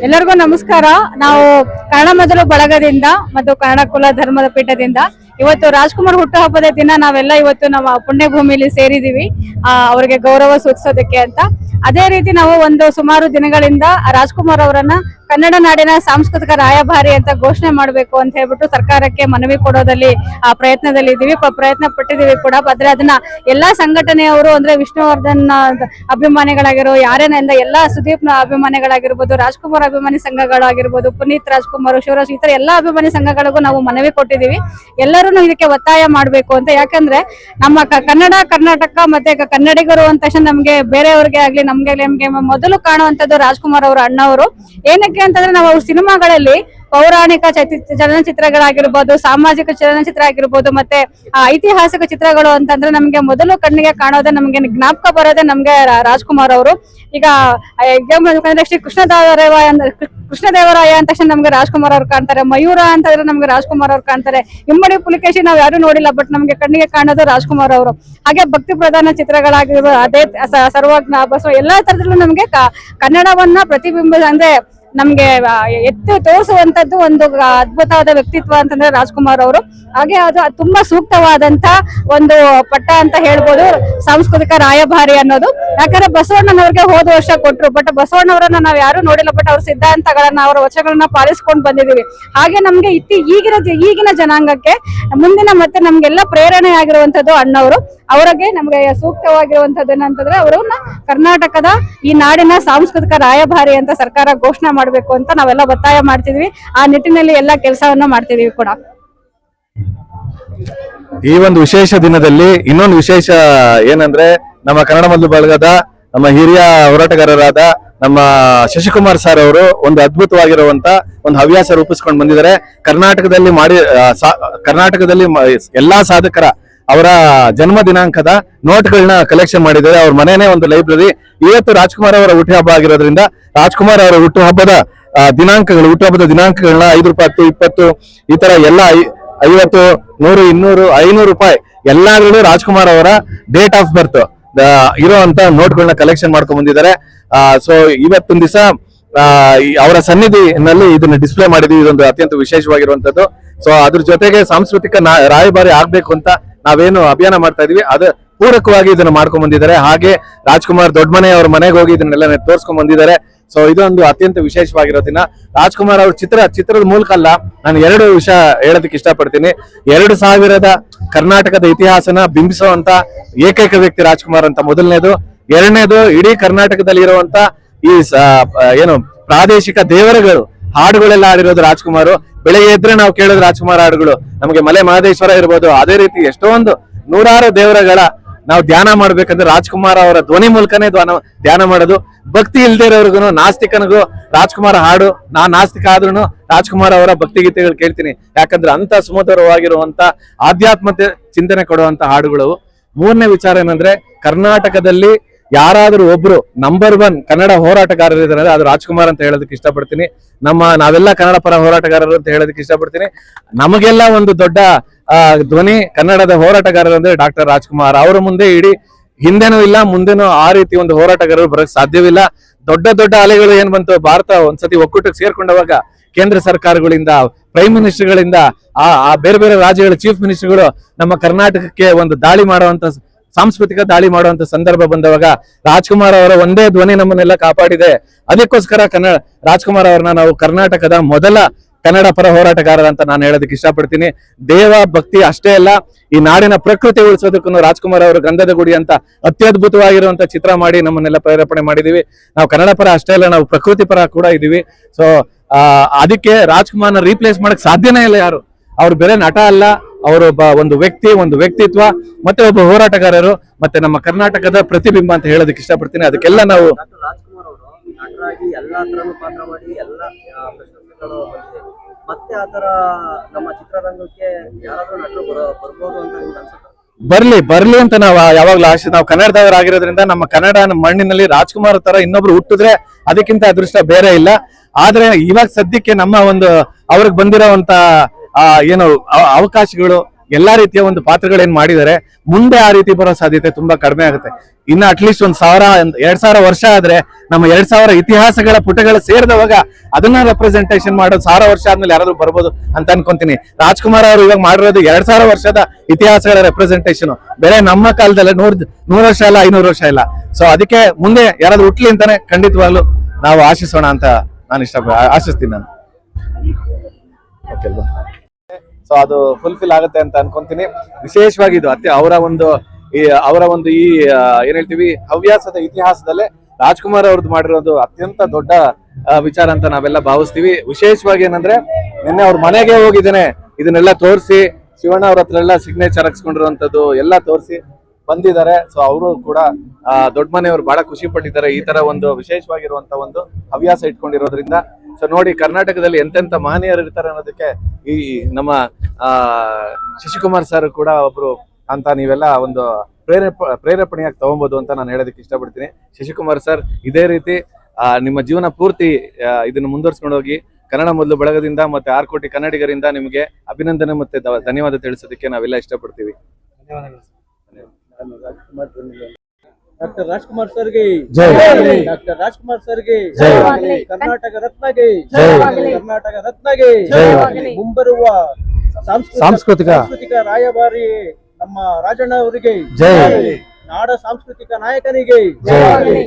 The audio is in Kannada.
ಎಲ್ಲರಿಗೂ ನಮಸ್ಕಾರ. ನಾವು ಕನ್ನಡ ಮೊದಲು ಬಳಗದಿಂದ ಮತ್ತು ಕನ್ನಡ ಕುಲ ಧರ್ಮದ ಪೀಠದಿಂದ ಇವತ್ತು ರಾಜ್ಕುಮಾರ್ ಹುಟ್ಟುಹಬ್ಬದ ದಿನ ನಾವೆಲ್ಲ ಇವತ್ತು ನಮ್ಮ ಪುಣ್ಯಭೂಮಿಲಿ ಸೇರಿದೀವಿ ಅವರಿಗೆ ಗೌರವ ಸೂಚಿಸೋದಕ್ಕೆ ಅಂತ. ಅದೇ ರೀತಿ ನಾವು ಸುಮಾರು ದಿನಗಳಿಂದ ರಾಜ್ಕುಮಾರ್ ಅವರನ್ನ ಕನ್ನಡ ನಾಡಿನ ಸಾಂಸ್ಕೃತಿಕ ರಾಯಭಾರಿ ಅಂತ ಘೋಷಣೆ ಮಾಡಬೇಕು ಅಂತ ಹೇಳ್ಬಿಟ್ಟು ಸರ್ಕಾರಕ್ಕೆ ಮನವಿ ಕೊಡೋದಲ್ಲಿ ಪ್ರಯತ್ನದಲ್ಲಿ ಇದ್ದೀವಿ, ಪ್ರಯತ್ನ ಪಟ್ಟಿದ್ದೀವಿ ಕೂಡ. ಆದ್ರೆ ಅದನ್ನ ಎಲ್ಲಾ ಸಂಘಟನೆಯವರು ಅಂದ್ರೆ ವಿಷ್ಣುವರ್ಧನ್ ಅಭಿಮಾನಿಗಳಾಗಿರೋ ಯಾರೇನಿಂದ ಎಲ್ಲಾ ಸುದೀಪ್ ಅಭಿಮಾನಿಗಳಾಗಿರ್ಬೋದು, ರಾಜ್ಕುಮಾರ್ ಅಭಿಮಾನಿ ಸಂಘಗಳಾಗಿರ್ಬೋದು, ಪುನೀತ್ ರಾಜ್ಕುಮಾರ್, ಶಿವರಾಜ್, ಈ ತರ ಎಲ್ಲಾ ಅಭಿಮಾನಿ ಸಂಘಗಳಿಗೂ ನಾವು ಮನವಿ ಕೊಟ್ಟಿದ್ದೀವಿ. ಎಲ್ಲರೂ ಇದಕ್ಕೆ ಒತ್ತಾಯ ಮಾಡಬೇಕು ಅಂತ. ಯಾಕಂದ್ರೆ ನಮ್ಮ ಕರ್ನಾಟಕ ಮತ್ತೆ ಕನ್ನಡಿಗರು ಅಂದ ತಕ್ಷಣ ನಮ್ಗೆ ಬೇರೆಯವ್ರಿಗೆ ಆಗ್ಲಿ ನಮ್ಗೆ ಮೊದಲು ಕಾಣುವಂತದ್ದು ರಾಜ್ಕುಮಾರ್ ಅವರ ಅಣ್ಣವರು. ಏನಕ್ಕೆ ಅಂತಂದ್ರೆ ನಾವು ಅವ್ರ ಸಿನಿಮಾಗಳಲ್ಲಿ ಪೌರಾಣಿಕ ಚಲನಚಿತ್ರಗಳಾಗಿರ್ಬೋದು, ಸಾಮಾಜಿಕ ಚಲನಚಿತ್ರ ಆಗಿರ್ಬೋದು, ಮತ್ತೆ ಐತಿಹಾಸಿಕ ಚಿತ್ರಗಳು ಅಂತಂದ್ರೆ ನಮ್ಗೆ ಮೊದಲು ಕಣ್ಣಿಗೆ ಕಾಣೋದೇ, ನಮ್ಗೆ ಜ್ಞಾಪಕ ಬರೋದೇ ನಮ್ಗೆ ರಾಜ್ಕುಮಾರ್ ಅವರು. ಈಗ ಶ್ರೀ ಕೃಷ್ಣದೇವರಾಯ ಅಂದ ತಕ್ಷಣ ನಮ್ಗೆ ರಾಜ್ಕುಮಾರ್ ಅವ್ರು ಕಾಣ್ತಾರೆ. ಮಯೂರ ಅಂತಂದ್ರೆ ನಮ್ಗೆ ರಾಜ್ಕುಮಾರ್ ಅವ್ರು ಕಾಣ್ತಾರೆ. ಇಮ್ಮಡಿ ಪುಲಿಕೇಶಿ ನಾವ್ ಯಾರು ನೋಡಿಲ್ಲ, ಬಟ್ ನಮ್ಗೆ ಕಣ್ಣಿಗೆ ಕಾಣೋದು ರಾಜ್ಕುಮಾರ್ ಅವರು. ಹಾಗೆ ಭಕ್ತಿ ಪ್ರಧಾನ ಚಿತ್ರಗಳಾಗಿರ್ಬೋದು, ಅದೇ ಸರ್ವಜ್ಞ, ಬಸವ, ಎಲ್ಲಾ ತರದಲ್ಲೂ ನಮ್ಗೆ ಕನ್ನಡವನ್ನ ಪ್ರತಿಬಿಂಬ ಅಂದ್ರೆ ನಮ್ಗೆ ಎತ್ತು ತೋರಿಸುವಂತದ್ದು ಒಂದು ಅದ್ಭುತವಾದ ವ್ಯಕ್ತಿತ್ವ ಅಂತಂದ್ರೆ ರಾಜ್ಕುಮಾರ್ ಅವರು. ಹಾಗೆ ಅದು ತುಂಬಾ ಸೂಕ್ತವಾದಂತ ಒಂದು ಪಟ್ಟ ಅಂತ ಹೇಳ್ಬೋದು, ಸಾಂಸ್ಕೃತಿಕ ರಾಯಭಾರಿ ಅನ್ನೋದು. ಯಾಕಂದ್ರೆ ಬಸವಣ್ಣನವ್ರಿಗೆ ಹೋದ ವರ್ಷ ಕೊಟ್ರು, ಬಟ್ ಬಸವಣ್ಣವರನ್ನ ನಾವ್ ಯಾರು ನೋಡಿಲ್ಲ, ಬಟ್ ಅವ್ರ ಸಿದ್ಧಾಂತಗಳನ್ನ, ಅವರ ವಚನಗಳನ್ನ ಪಾಲಿಸ್ಕೊಂಡು ಬಂದಿದೀವಿ. ಹಾಗೆ ನಮ್ಗೆ ಈಗಿನ ಜನಾಂಗಕ್ಕೆ ಮುಂದಿನ ಮತ್ತೆ ನಮ್ಗೆಲ್ಲ ಪ್ರೇರಣೆ ಆಗಿರುವಂತದ್ದು ಅಣ್ಣವರು. ಅವರಿಗೆ ನಮ್ಗೆ ಸೂಕ್ತವಾಗಿರುವಂತದ್ದು ಏನಂತಂದ್ರೆ ಅವರನ್ನ ಕರ್ನಾಟಕದ ಈ ನಾಡಿನ ಸಾಂಸ್ಕೃತಿಕ ರಾಯಭಾರಿ ಅಂತ ಸರ್ಕಾರ ಘೋಷಣೆ ಮಾಡ್ಬೇಕು ಅಂತ ನಾವೆಲ್ಲ ಒತ್ತಾಯ ಮಾಡ್ತಿದ್ವಿ. ಆ ನಿಟ್ಟಿನಲ್ಲಿ ಎಲ್ಲ ಕೆಲಸವನ್ನ ಮಾಡ್ತಿದೀವಿ ಕೂಡ. ಈ ಒಂದು ವಿಶೇಷ ದಿನದಲ್ಲಿ ಇನ್ನೊಂದು ವಿಶೇಷ ಏನಂದ್ರೆ, ನಮ್ಮ ಕನ್ನಡ ಮೊದಲು ಬಳಗದ ನಮ್ಮ ಹಿರಿಯ ಹೋರಾಟಗಾರರಾದ ನಮ್ಮ ಶಶಿಕುಮಾರ್ ಸರ್ ಅವರು ಒಂದು ಅದ್ಭುತವಾಗಿರುವಂತ ಒಂದು ಹವ್ಯಾಸ ರೂಪಿಸ್ಕೊಂಡು ಬಂದಿದ್ದಾರೆ. ಕರ್ನಾಟಕದಲ್ಲಿ ಎಲ್ಲಾ ಸಾಧಕರ ಅವರ ಜನ್ಮ ದಿನಾಂಕದ ನೋಟ್ಗಳನ್ನ ಕಲೆಕ್ಷನ್ ಮಾಡಿದ್ದಾರೆ. ಅವ್ರ ಮನೆನೇ ಒಂದು ಲೈಬ್ರರಿ. ಇವತ್ತು ರಾಜ್ಕುಮಾರ್ ಅವರ ಹುಟ್ಟುಹಬ್ಬ ಆಗಿರೋದ್ರಿಂದ ರಾಜ್ಕುಮಾರ್ ಅವರ ಹುಟ್ಟುಹಬ್ಬದ ದಿನಾಂಕಗಳನ್ನ 5 ರೂಪಾಯಿ, 10, 20 ಈ ತರ ಎಲ್ಲ 50, 100, 200, 500 ರೂಪಾಯಿ ಎಲ್ಲಾದ್ರೂ ರಾಜ್ಕುಮಾರ್ ಅವರ ಡೇಟ್ ಆಫ್ ಬರ್ತ್ ಇರುವಂತ ನೋಟ್ಗಳನ್ನ ಕಲೆಕ್ಷನ್ ಮಾಡ್ಕೊಂಡ್ ಬಂದಿದ್ದಾರೆ. ಸೊ ಇವತ್ತೊಂದ್ ದಿವಸ ಅವರ ಸನ್ನಿಧಿನಲ್ಲಿ ಇದನ್ನ ಡಿಸ್ಪ್ಲೇ ಮಾಡಿದೀವಿ. ಇದೊಂದು ಅತ್ಯಂತ ವಿಶೇಷವಾಗಿರುವಂತದ್ದು. ಸೊ ಅದ್ರ ಜೊತೆಗೆ ಸಾಂಸ್ಕೃತಿಕ ರಾಯಭಾರಿ ಆಗ್ಬೇಕು ಅಂತ ನಾವೇನು ಅಭಿಯಾನ ಮಾಡ್ತಾ ಇದೀವಿ, ಅದ ಪೂರಕವಾಗಿ ಇದನ್ನ ಮಾಡ್ಕೊಂಡ್ ಬಂದಿದ್ದಾರೆ. ಹಾಗೆ ರಾಜ್ಕುಮಾರ್ ದೊಡ್ಡ ಮನೆ ಅವ್ರ ಮನೆಗೆ ಹೋಗಿ ಇದನ್ನೆಲ್ಲ ತೋರ್ಸ್ಕೊಂಡ್ ಬಂದಿದ್ದಾರೆ. ಸೊ ಇದೊಂದು ಅತ್ಯಂತ ವಿಶೇಷವಾಗಿರೋ ದಿನ. ರಾಜ್ಕುಮಾರ್ ಅವ್ರ ಚಿತ್ರದ ಮೂಲಕ ಅಲ್ಲ, ನಾನು 2 ವಿಷಯ ಹೇಳೋದಕ್ಕೆ ಇಷ್ಟಪಡ್ತೀನಿ. 2000 ಕರ್ನಾಟಕದ ಇತಿಹಾಸನ ಬಿಂಬಿಸುವಂತ ಏಕೈಕ ವ್ಯಕ್ತಿ ರಾಜ್ಕುಮಾರ್ ಅಂತ ಮೊದಲನೇದು. ಎರಡನೇದು, ಇಡೀ ಕರ್ನಾಟಕದಲ್ಲಿ ಇರುವಂತ ಈ ಪ್ರಾದೇಶಿಕ ದೇವರುಗಳು ಹಾಡುಗಳೆಲ್ಲ ಆಡಿರೋದು ರಾಜ್ಕುಮಾರ್. ಬೆಳಗ್ಗೆ ಎದ್ರೆ ನಾವು ಕೇಳೋದು ರಾಜ್ಕುಮಾರ್ ಹಾಡುಗಳು. ನಮಗೆ ಮಲೆ ಮಹದೇಶ್ವರ ಇರ್ಬೋದು, ಅದೇ ರೀತಿ ಎಷ್ಟೊಂದು ನೂರಾರು ದೇವರುಗಳ ನಾವು ಧ್ಯಾನ ಮಾಡ್ಬೇಕಂದ್ರೆ ರಾಜ್ಕುಮಾರ್ ಅವರ ಧ್ವನಿ ಮೂಲಕನೇ ಧ್ಯಾನ ಮಾಡೋದು. ಭಕ್ತಿ ಇಲ್ದೇ ಇರೋರ್ಗು, ನಾಸ್ತಿಕನಿಗೂ ರಾಜ್ಕುಮಾರ್ ಹಾಡು, ನಾನ್ ನಾಸ್ತಿಕ ಆದ್ರೂ ರಾಜ್ಕುಮಾರ್ ಅವರ ಭಕ್ತಿ ಗೀತೆಗಳು ಕೇಳ್ತೀನಿ. ಯಾಕಂದ್ರೆ ಅಂತ ಸುಮಧುರವಾಗಿರುವಂತ ಆಧ್ಯಾತ್ಮತೆ ಚಿಂತನೆ ಕೊಡುವಂತ ಹಾಡುಗಳು. ಮೂರನೇ ವಿಚಾರ ಏನಂದ್ರೆ, ಕರ್ನಾಟಕದಲ್ಲಿ ಯಾರಾದ್ರೂ ಒಬ್ರು ನಂಬರ್ 1 ಕನ್ನಡ ಹೋರಾಟಗಾರರಿದ್ದಾರೆ ಅದು ರಾಜ್ಕುಮಾರ್ ಅಂತ ಹೇಳೋದಕ್ಕೆ ಇಷ್ಟಪಡ್ತೀನಿ. ನಾವೆಲ್ಲ ಕನ್ನಡ ಪರ ಹೋರಾಟಗಾರರು ಅಂತ ಹೇಳೋದಕ್ಕೆ ಇಷ್ಟಪಡ್ತೀನಿ. ನಮಗೆಲ್ಲ ಒಂದು ದೊಡ್ಡ ಧ್ವನಿ ಕನ್ನಡದ ಹೋರಾಟಗಾರರು ಅಂದ್ರೆ ಡಾಕ್ಟರ್ ರಾಜ್ಕುಮಾರ್. ಅವರ ಮುಂದೆ ಇಡೀ ಹಿಂದೆನೂ ಇಲ್ಲ ಮುಂದೆನೂ ಆ ರೀತಿ ಒಂದು ಹೋರಾಟಗಾರರು ಬರಕ್ ಸಾಧ್ಯವಿಲ್ಲ. ದೊಡ್ಡ ಅಲೆಗಳು ಏನ್ ಬಂತು, ಭಾರತ ಒಂದ್ಸತಿ ಒಕ್ಕೂಟಕ್ಕೆ ಸೇರ್ಕೊಂಡವಾಗ ಕೇಂದ್ರ ಸರ್ಕಾರಗಳಿಂದ, ಪ್ರೈಮ್ ಮಿನಿಸ್ಟರ್ಗಳಿಂದ, ಆ ಬೇರೆ ಬೇರೆ ರಾಜ್ಯಗಳ ಚೀಫ್ ಮಿನಿಸ್ಟರ್ಗಳು ನಮ್ಮ ಕರ್ನಾಟಕಕ್ಕೆ ಒಂದು ಸಾಂಸ್ಕೃತಿಕ ದಾಳಿ ಮಾಡುವಂತ ಸಂದರ್ಭ ಬಂದವಾಗ ರಾಜ್ಕುಮಾರ್ ಅವರ ಒಂದೇ ಧ್ವನಿ ನಮ್ಮನ್ನೆಲ್ಲ ಕಾಪಾಡಿದೆ. ಅದಕ್ಕೋಸ್ಕರ ರಾಜ್ಕುಮಾರ್ ಅವರನ್ನ ನಾವು ಕರ್ನಾಟಕದ ಮೊದಲ ಕನ್ನಡ ಪರ ಹೋರಾಟಗಾರರ ಅಂತ ನಾನು ಹೇಳೋದಕ್ಕೆ ಇಷ್ಟಪಡ್ತೀನಿ. ದೇವ ಭಕ್ತಿ ಅಷ್ಟೇ ಅಲ್ಲ, ಈ ನಾಡಿನ ಪ್ರಕೃತಿ ಉಳಿಸೋದಕ್ಕೂ ರಾಜ್ಕುಮಾರ್ ಅವರು ಗಂಧದ ಗುಡಿ ಅಂತ ಅತ್ಯದ್ಭುತವಾಗಿರುವಂತ ಚಿತ್ರ ಮಾಡಿ ನಮ್ಮನ್ನೆಲ್ಲ ಪ್ರೇರೇಪಣೆ ಮಾಡಿದೀವಿ. ನಾವು ಕನ್ನಡ ಪರ ಅಷ್ಟೇ ಅಲ್ಲ, ನಾವು ಪ್ರಕೃತಿ ಪರ ಕೂಡ ಇದೀವಿ. ಸೊ ಅದಕ್ಕೆ ರಾಜ್ಕುಮಾರ್ನ ರೀಪ್ಲೇಸ್ ಮಾಡಕ್ ಸಾಧ್ಯನೇ ಇಲ್ಲ ಯಾರು. ಅವ್ರು ಬೇರೆ ನಟ ಅಲ್ಲ, ಅವರೊಬ್ಬ ಒಂದು ವ್ಯಕ್ತಿ, ಒಂದು ವ್ಯಕ್ತಿತ್ವ, ಮತ್ತೆ ಒಬ್ಬ ಹೋರಾಟಗಾರರು, ಮತ್ತೆ ನಮ್ಮ ಕರ್ನಾಟಕದ ಪ್ರತಿಬಿಂಬ ಅಂತ ಹೇಳೋದಕ್ಕೆ ಇಷ್ಟಪಡ್ತೀನಿ. ಅದಕ್ಕೆಲ್ಲ ನಾವು ಮತ್ತೆ ಆತರ ನಮ್ಮ ಚಿತ್ರರಂಗಕ್ಕೆ ಯಾರಾದ್ರೂ ನಟರು ಬರ್ಬೋದು ಅಂತ ಬರ್ಲಿ ಅಂತ ನಾವು ಯಾವಾಗ್ಲೂ ಆಶೆ. ನಾವು ಕನ್ನಡದವರಾಗಿರೋದ್ರಿಂದ ನಮ್ಮ ಕನ್ನಡ ಮಣ್ಣಿನಲ್ಲಿ ರಾಜ್ಕುಮಾರ್ ತರ ಇನ್ನೊಬ್ರು ಹುಟ್ಟಿದ್ರೆ ಅದಕ್ಕಿಂತ ಅದೃಷ್ಟ ಬೇರೆ ಇಲ್ಲ. ಆದ್ರೆ ಇವಾಗ ಸದ್ಯಕ್ಕೆ ನಮ್ಮ ಒಂದು ಅವ್ರಿಗೆ ಬಂದಿರೋಂತ ಅವಕಾಶಗಳು ಎಲ್ಲಾ ರೀತಿಯ ಒಂದು ಪಾತ್ರಗಳೇನ್ ಮಾಡಿದ್ದಾರೆ, ಮುಂದೆ ಆ ರೀತಿ ಬರೋ ಸಾಧ್ಯತೆ ತುಂಬಾ ಕಡಿಮೆ ಆಗುತ್ತೆ. ಇನ್ನ ಅಟ್ಲೀಸ್ಟ್ 2000 ವರ್ಷ ಆದ್ರೆ ನಮ್ಮ 2000 ಇತಿಹಾಸಗಳ ಪುಟಗಳು ಸೇರಿದವಾಗ ಅದನ್ನ ರೆಪ್ರೆಸೆಂಟೇಷನ್ ಮಾಡೋದು 1000 ವರ್ಷ ಆದ್ಮೇಲೆ ಯಾರಾದ್ರೂ ಬರ್ಬೋದು ಅಂತ ಅನ್ಕೊಂತೀನಿ. ರಾಜ್ಕುಮಾರ್ ಅವರು ಇವಾಗ ಮಾಡಿರೋದು 2000 ವರ್ಷದ ಇತಿಹಾಸಗಳ ರೆಪ್ರೆಸೆಂಟೇಷನ್, ಬೇರೆ ನಮ್ಮ ಕಾಲದಲ್ಲ 100 ವರ್ಷ ಇಲ್ಲ 500 ವರ್ಷ ಇಲ್ಲ. ಸೊ ಅದಕ್ಕೆ ಮುಂದೆ ಯಾರಾದ್ರೂ ಹುಟ್ಲಿ ಅಂತಾನೆ ಖಂಡಿತವಾಗ್ಲು ನಾವು ಆಶಿಸೋಣ ಅಂತ ನಾನು ಆಶಿಸ್ತೀನಿ ನಾನು. ಸೊ ಅದು ಫುಲ್ಫಿಲ್ ಆಗುತ್ತೆ ಅಂತ ಅನ್ಕೊಂತೀನಿ. ವಿಶೇಷವಾಗಿ ಇದು ಅವರ ಒಂದು ಏನ್ ಹೇಳ್ತೀವಿ ಹವ್ಯಾಸದ ಇತಿಹಾಸದಲ್ಲೇ ರಾಜ್ಕುಮಾರ್ ಅವ್ರದ್ದು ಮಾಡಿರೋದು ಅತ್ಯಂತ ದೊಡ್ಡ ವಿಚಾರ ಅಂತ ನಾವೆಲ್ಲ ಭಾವಿಸ್ತೀವಿ. ವಿಶೇಷವಾಗಿ ಏನಂದ್ರೆ ನಿನ್ನೆ ಅವ್ರ ಮನೆಗೆ ಹೋಗಿದ್ದೇನೆ, ಇದನ್ನೆಲ್ಲ ತೋರಿಸಿ ಶಿವಣ್ಣ ಅವ್ರ ಹತ್ರ ಎಲ್ಲ ಸಿಗ್ನೇಚರ್ ಹಾಕ್ಸ್ಕೊಂಡಿರುವಂತದ್ದು ಎಲ್ಲ ತೋರಿಸಿ ಬಂದಿದ್ದಾರೆ. ಸೊ ಅವರು ಕೂಡ ದೊಡ್ಡ ಮನೆಯವರು ಬಹಳ ಖುಷಿ ಪಟ್ಟಿದ್ದಾರೆ ಈ ತರ ಒಂದು ವಿಶೇಷವಾಗಿರುವಂತ ಒಂದು ಹವ್ಯಾಸ ಇಟ್ಕೊಂಡಿರೋದ್ರಿಂದ. ಸೊ ನೋಡಿ ಕರ್ನಾಟಕದಲ್ಲಿ ಎಂತೆಂತ ಮಹನೀಯರು ಇರ್ತಾರೆ ಅನ್ನೋದಕ್ಕೆ ಈ ನಮ್ಮ ಶಶಿಕುಮಾರ್ ಸರ್ ಕೂಡ ಒಬ್ರು ಅಂತ ನೀವೆಲ್ಲ ಒಂದು ಪ್ರೇರೇಪಣೆಯಾಗಿ ತಗೊಬಹುದು ಅಂತ ನಾನು ಹೇಳೋದಕ್ಕೆ ಇಷ್ಟಪಡ್ತೀನಿ. ಶಶಿಕುಮಾರ್ ಸರ್ ಇದೇ ರೀತಿ ನಿಮ್ಮ ಜೀವನ ಪೂರ್ತಿ ಇದನ್ನು ಮುಂದುವರ್ಸ್ಕೊಂಡು ಹೋಗಿ. ಕನ್ನಡ ಮೊದಲು ಬಳಗದಿಂದ ಮತ್ತೆ 6 ಕೋಟಿ ಕನ್ನಡಿಗರಿಂದ ನಿಮಗೆ ಅಭಿನಂದನೆ ಮತ್ತೆ ಧನ್ಯವಾದ ತಿಳಿಸೋದಕ್ಕೆ ನಾವೆಲ್ಲ ಇಷ್ಟಪಡ್ತೀವಿ. ಡಾಕ್ಟರ್ ರಾಜ್ಕುಮಾರ್ ಸರ್ಗೆ ಜೈ. ಡಾಕ್ಟರ್ ರಾಜ್ಕುಮಾರ್ ಸರ್ಗೆ ಜೈ. ಕರ್ನಾಟಕ ರತ್ನಗೆ ಜೈ. ಕರ್ನಾಟಕ ರತ್ನಗೆ ಜೈ. ಮುಂಬರುವ ಸಾಂಸ್ಕೃತಿಕ ರಾಯಭಾರಿ ನಮ್ಮ ರಾಜಣ್ಣ ಅವರಿಗೆ ಜೈ. ನಾಡ ಸಾಂಸ್ಕೃತಿಕ ನಾಯಕನಿಗೆ ಜೈ.